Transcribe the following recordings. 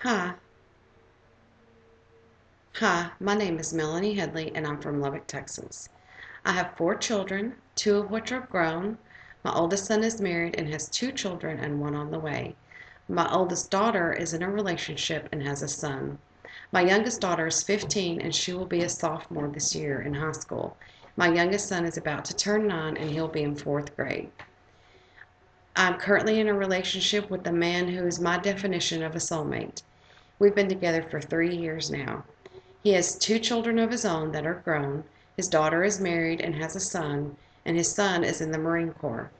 Hi, my name is Melanie Headley and I'm from Lubbock, Texas. I have 4 children, 2 of which are grown. My oldest son is married and has 2 children and one on the way. My oldest daughter is in a relationship and has a son. My youngest daughter is 15 and she will be a sophomore this year in high school. My youngest son is about to turn 9 and he'll be in 4th grade. I'm currently in a relationship with a man who is my definition of a soulmate. We've been together for 3 years now. He has 2 children of his own that are grown. His daughter is married and has a son, and his son is in the Marine Corps.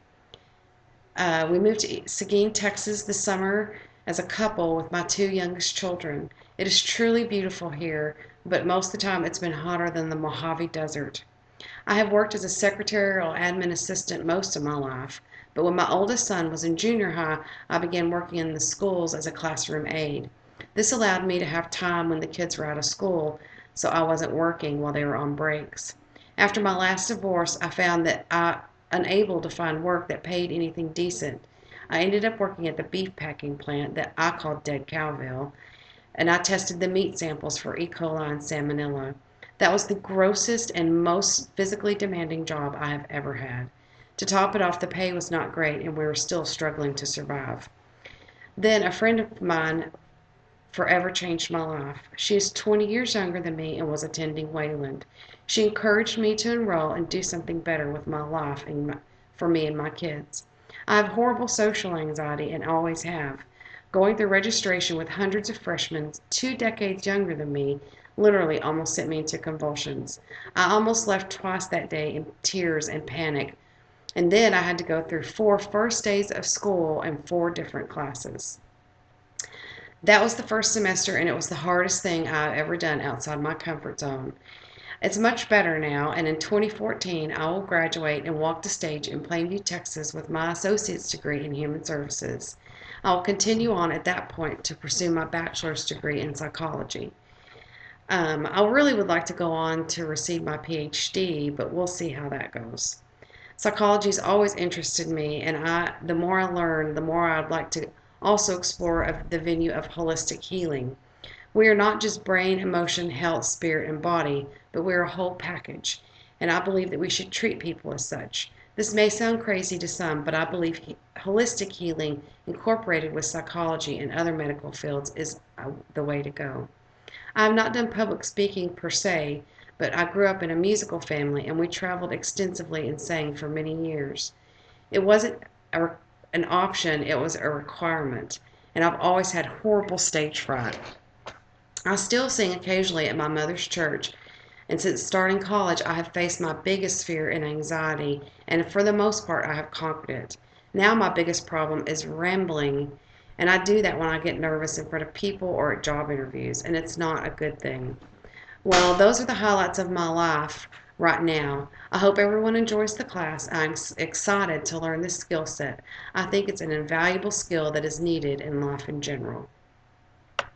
We moved to Seguin, Texas this summer as a couple with my 2 youngest children. It is truly beautiful here, but most of the time it's been hotter than the Mojave Desert. I have worked as a secretarial admin assistant most of my life, but when my oldest son was in junior high, I began working in the schools as a classroom aide. This allowed me to have time when the kids were out of school, so I wasn't working while they were on breaks. After my last divorce, I found that I unable to find work that paid anything decent. I ended up working at the beef packing plant that I called Dead Cowville, and I tested the meat samples for E. coli and salmonella. That was the grossest and most physically demanding job I have ever had. To top it off, the pay was not great, and we were still struggling to survive. Then a friend of mine forever changed my life. She is 20 years younger than me and was attending Wayland. She encouraged me to enroll and do something better with my life for me and my kids. I have horrible social anxiety and always have. Going through registration with hundreds of freshmen 2 decades younger than me literally almost sent me into convulsions. I almost left twice that day in tears and panic, and then I had to go through 4 first days of school and 4 different classes. That was the first semester, and it was the hardest thing I've ever done outside my comfort zone. It's much better now, and in 2014, I will graduate and walk the stage in Plainview, Texas with my associate's degree in human services. I will continue on at that point to pursue my bachelor's degree in psychology. I really would like to go on to receive my PhD, but we'll see how that goes. Psychology has always interested me, and the more I learn, the more I'd like to also explore the venue of holistic healing. We are not just brain, emotion, health, spirit, and body, but we are a whole package, and I believe that we should treat people as such. This may sound crazy to some, but I believe holistic healing incorporated with psychology and other medical fields is the way to go. I have not done public speaking per se, but I grew up in a musical family and we traveled extensively and sang for many years. It wasn't an option, it was a requirement, and I've always had horrible stage fright. I still sing occasionally at my mother's church, and since starting college, I have faced my biggest fear and anxiety, and for the most part, I have conquered it. Now my biggest problem is rambling, and I do that when I get nervous in front of people or at job interviews, and it's not a good thing. Well, those are the highlights of my life right now. I hope everyone enjoys the class. I'm excited to learn this skill set. I think it's an invaluable skill that is needed in life in general.